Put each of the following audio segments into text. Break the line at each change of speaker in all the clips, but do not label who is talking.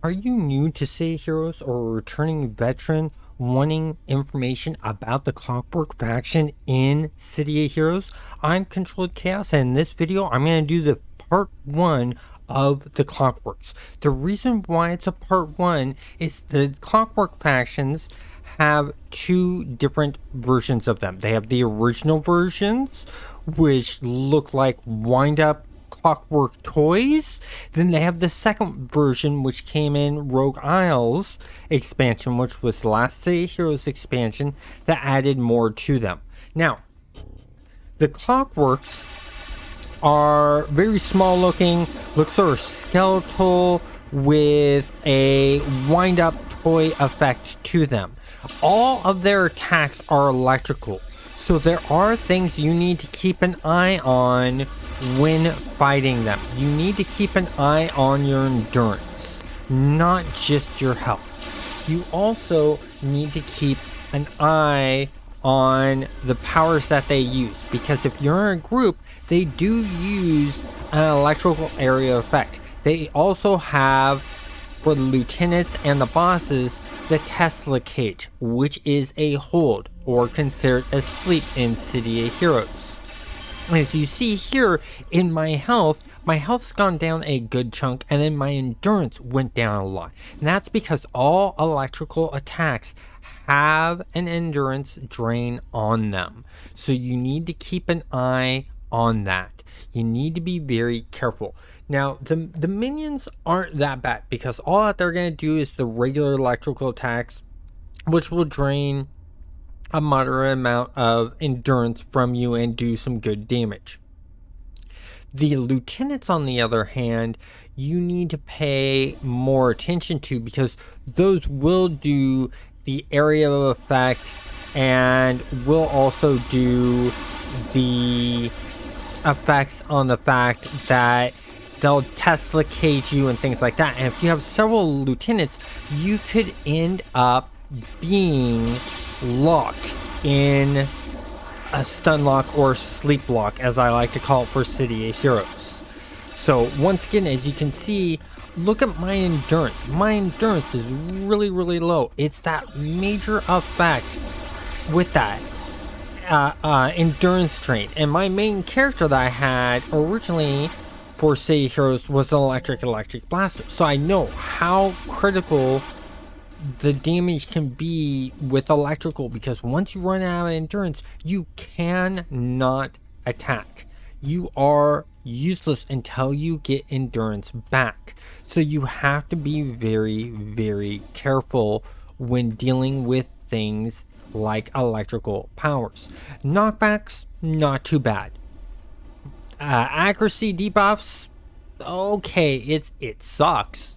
Are you new to City Heroes or a returning veteran wanting information about the Clockwork faction in City of Heroes? I'm Controlled Chaos, and in this video I'm going to do the part 1 of the Clockworks. The reason why it's a part 1 is the Clockwork factions have two different versions of them. They have the original versions, which look like wind-up Clockwork toys. Then they have the second version, which came in Rogue Isles expansion, which was the last City Heroes expansion that added more to them. Now, the Clockworks are very small looking, look sort of skeletal with a wind-up toy effect to them. All of their attacks are electrical, so there are things you need to keep an eye on when fighting them. You need to keep an eye on your endurance, not just your health. You also need to keep an eye on the powers that they use, because if you're in a group, they do use an electrical area effect. They also have, for the lieutenants and the bosses, the Tesla cage, which is a hold or considered asleep in City of Heroes. As you see here in my health's gone down a good chunk, and then my endurance went down a lot. And that's because all electrical attacks have an endurance drain on them. So you need to keep an eye on that. You need to be very careful. Now, the minions aren't that bad, because all that they're going to do is the regular electrical attacks, which will drain a moderate amount of endurance from you and do some good damage. The lieutenants, on the other hand, you need to pay more attention to, because those will do the area of effect and will also do the effects on the fact that they'll Tesla cage you and things like that. And if you have several lieutenants, you could end up being locked in a stun lock or sleep lock, as I like to call it for City of Heroes. So once again, as you can see, look at my endurance. My endurance is really low. It's that major effect with that endurance drain. And my main character that I had originally for City of Heroes was an electric blaster, so I know how critical the damage can be with electrical, because once you run out of endurance, you cannot attack. You are useless until you get endurance back. So you have to be very careful when dealing with things like electrical powers. Knockbacks, not too bad. Accuracy debuffs, okay, it sucks,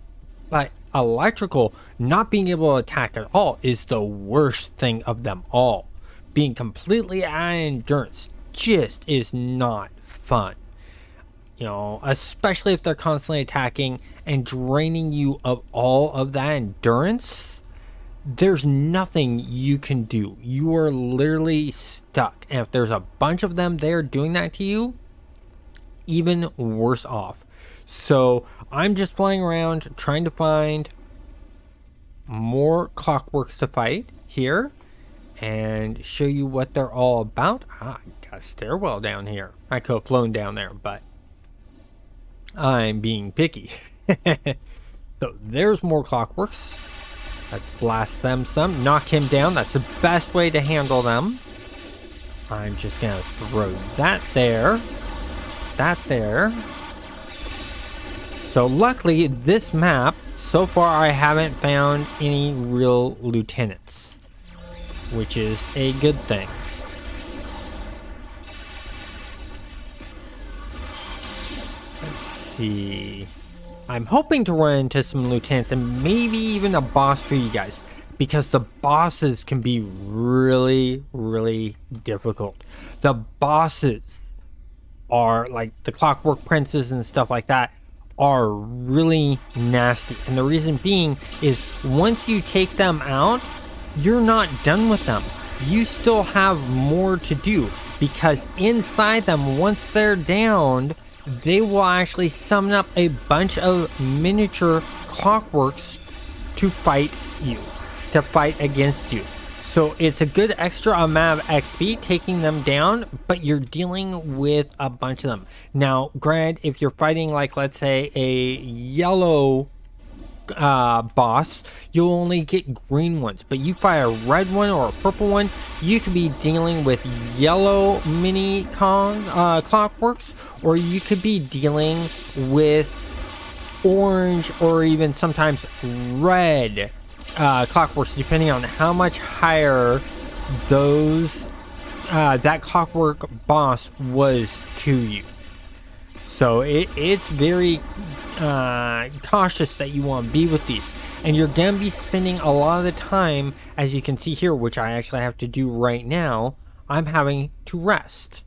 but electrical, not being able to attack at all, is the worst thing of them all. Being completely out of endurance just is not fun, you know, especially if they're constantly attacking and draining you of all of that endurance. There's nothing you can do. You are literally stuck, and if there's a bunch of them there doing that to you, even worse off. So I'm just flying around trying to find more Clockworks to fight here and show you what they're all about. I got a stairwell down here. I could have flown down there, but I'm being picky. So there's more Clockworks. Let's blast them some. Knock him down. That's the best way to handle them. I'm just gonna throw that there. That there. So luckily, this map, so far I haven't found any real lieutenants, which is a good thing. Let's see. I'm hoping to run into some lieutenants and maybe even a boss for you guys, because the bosses can be really difficult. The bosses are like the Clockwork princes and stuff like that are really nasty, and the reason being is once you take them out, you're not done with them. You still have more to do, because inside them, once they're downed, they will actually summon up a bunch of miniature Clockworks to fight you, to fight against you. So it's a good extra amount of XP taking them down, but you're dealing with a bunch of them. Now, granted, if you're fighting like, let's say, a yellow boss, you'll only get green ones, but you fight a red one or a purple one, you could be dealing with yellow mini Clockworks, or you could be dealing with orange or even sometimes red Clockworks, depending on how much higher those that Clockwork boss was to you. So it's very cautious that you want to be with these, and you're gonna be spending a lot of the time, as you can see here, which I actually have to do right now. I'm having to rest,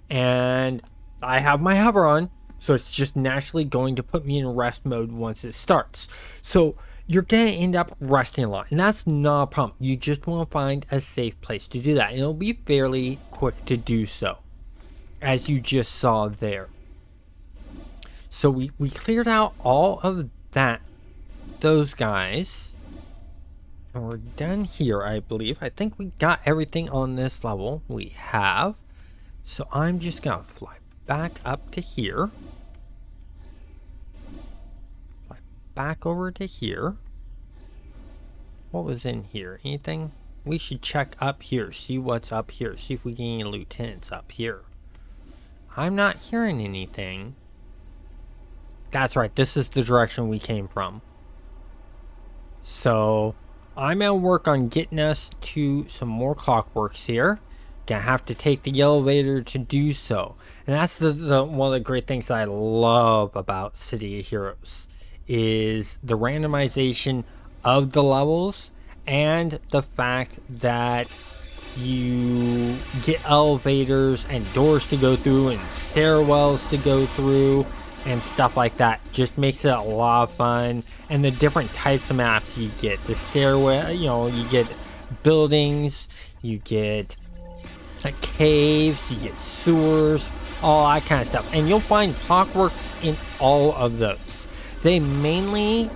and I have my hover on, so it's just naturally going to put me in rest mode once it starts. So you're gonna end up resting a lot, and that's not a problem. You just want to find a safe place to do that, and it'll be fairly quick to do so, as you just saw there. So we cleared out all of those guys, and we're done here, I believe. I think we got everything on this level. We have. So I'm just gonna fly back up to here, fly back over to here. What was in here? Anything? We should check up here, see what's up here, see if we get any lieutenants up here. I'm not hearing anything. That's right, this is the direction we came from. So I'm gonna work on getting us to some more Clockworks here. Gonna have to take the elevator to do so. And that's the one of the great things that I love about City of Heroes, is the randomization of the levels and the fact that you get elevators and doors to go through and stairwells to go through and stuff like that. Just makes it a lot of fun. And the different types of maps you get, the stairway, you get buildings, you get caves, you get sewers, all that kind of stuff. And you'll find Clockworks in all of those. They mainly,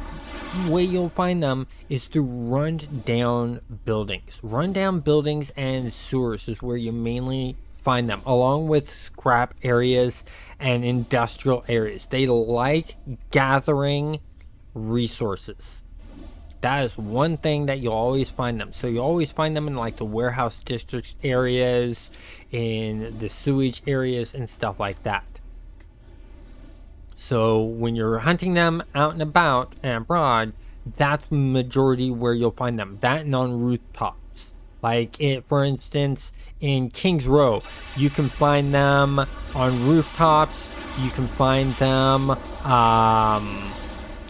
way you'll find them is through run-down buildings. Run-down buildings and sewers is where you mainly find them, along with scrap areas and industrial areas. They like gathering resources. That is one thing that you'll always find them. So you always find them in like the warehouse districts areas, in the sewage areas and stuff like that. So when you're hunting them out and about and abroad, that's the majority where you'll find them. That and on rooftops. Like, for instance, in Kings Row, you can find them on rooftops. You can find them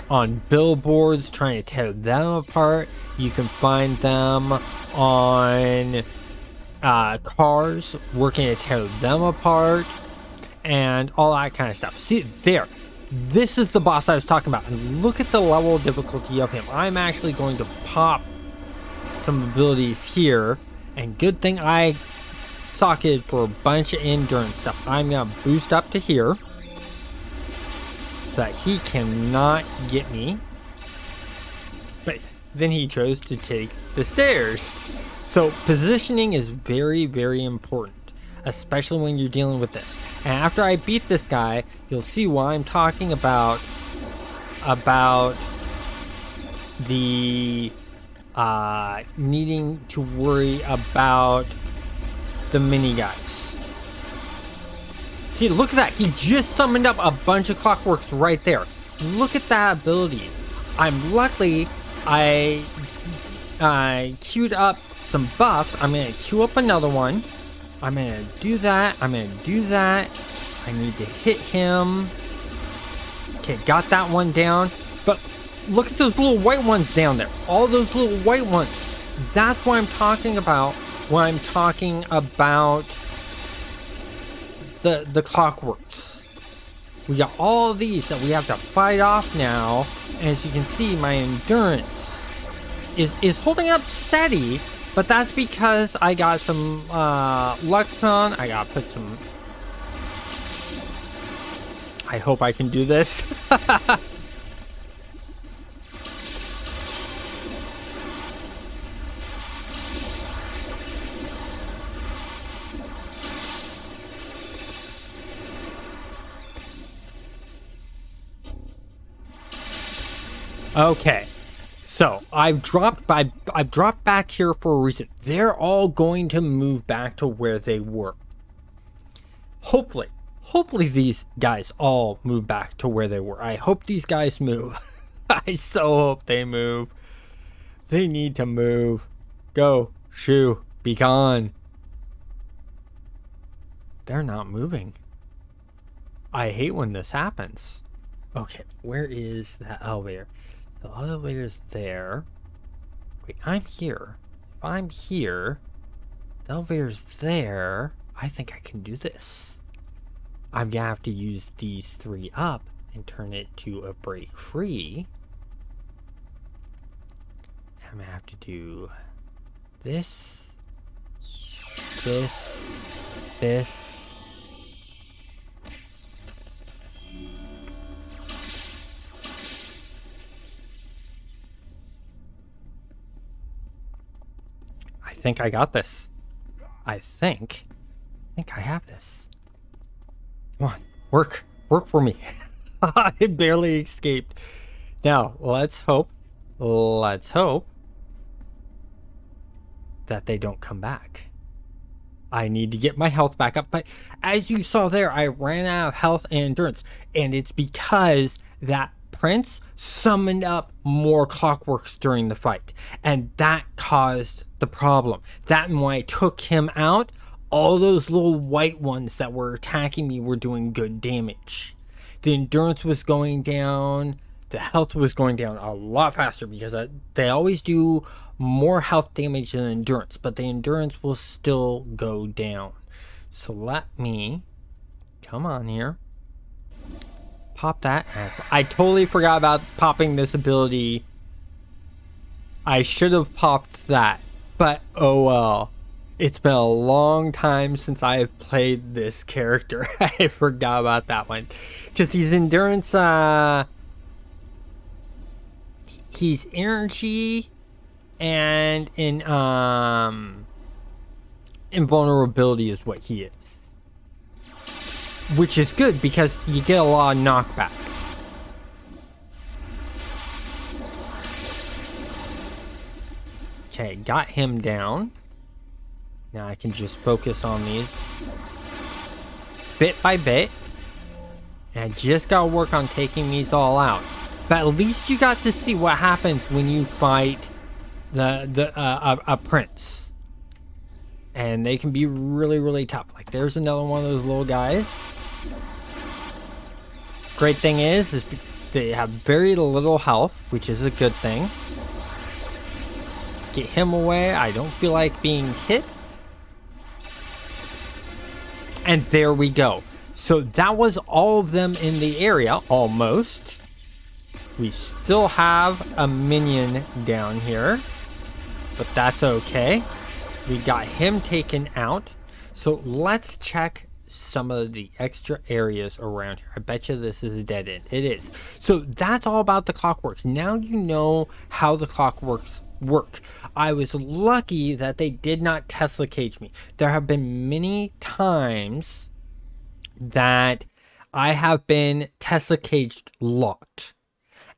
on billboards trying to tear them apart. You can find them on cars working to tear them apart and all that kind of stuff. See, there. This is the boss I was talking about. And look at the level of difficulty of him. I'm actually going to pop some abilities here, and good thing I socketed for a bunch of endurance stuff. I'm gonna boost up to here so that he cannot get me, but then he chose to take the stairs. So positioning is very, very important, especially when you're dealing with this. And after I beat this guy, you'll see why I'm talking about the needing to worry about the mini guys. See, look at that. He just summoned up a bunch of Clockworks right there. Look at that ability. I'm lucky I queued up some buffs. I'm gonna queue up another one. I'm gonna do that. I'm gonna do that. I need to hit him. Okay, got that one down. But look at those little white ones down there. All those little white ones. That's what I'm talking about when I'm talking about the Clockworks. We got all these that we have to fight off now. And as you can see, my endurance is holding up steady. But that's because I got some Lux on. I gotta put some... I hope I can do this. Okay, so I've dropped back here for a reason. They're all going to move back to where they were. Hopefully these guys all move back to where they were. I hope these guys move. I so hope they move. They need to move. Go, shoo, be gone. They're not moving. I hate when this happens. Okay, where is that elevator? The elevator's there. Wait, I'm here. If I'm here, the elevator's there. I think I can do this. I'm gonna have to use these 3 up and turn it to a break free. I'm gonna have to do this, this. I think I got this. I think I have this. Come on, work for me. I barely escaped. Now, let's hope that they don't come back. I need to get my health back up, but as you saw there, I ran out of health and endurance, and it's because that prince summoned up more Clockworks during the fight, and that caused the problem. That and when I took him out, all those little white ones that were attacking me were doing good damage. The endurance was going down, the health was going down a lot faster because they always do more health damage than endurance, but the endurance will still go down. So let me come on here, pop that. I totally forgot about popping this ability. I should have popped that, but oh well. It's been a long time since I have played this character. I forgot about that one because he's endurance. He's energy and invulnerability is what he is, which is good because you get a lot of knockbacks. Okay, got him down. Now I can just focus on these bit by bit. And I just gotta work on taking these all out. But at least you got to see what happens when you fight a prince. And they can be really, really tough. Like there's another one of those little guys. Great thing is they have very little health, which is a good thing. Get him away. I don't feel like being hit. And there we go. So that was all of them in the area, almost. We still have a minion down here, but that's okay. We got him taken out. So let's check some of the extra areas around here. I bet you this is a dead end. It is. So that's all about the Clockworks. Now you know how the Clockworks work. I was lucky that they did not Tesla cage me. There have been many times that I have been Tesla caged locked,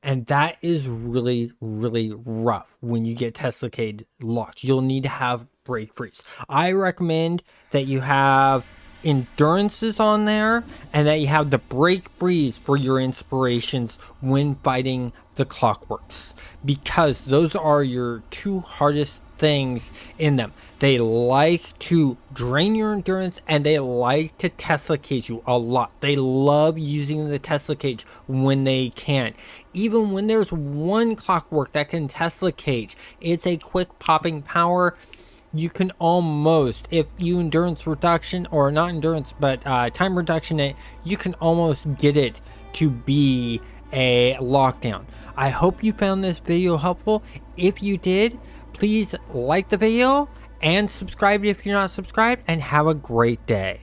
and that is really, really rough. When you get Tesla caged locked, you'll need to have break freeze. I recommend that you have endurances on there and that you have the break freeze for your inspirations when fighting the Clockworks, because those are your 2 hardest things in them. They like to drain your endurance and they like to Tesla cage you a lot. They love using the Tesla cage when they can. Even when there's one Clockwork that can Tesla cage, it's a quick popping power. You can almost, if you endurance reduction, or not endurance, but time reduction it, you can almost get it to be a lockdown. I hope you found this video helpful. If you did, please like the video and subscribe if you're not subscribed, and have a great day.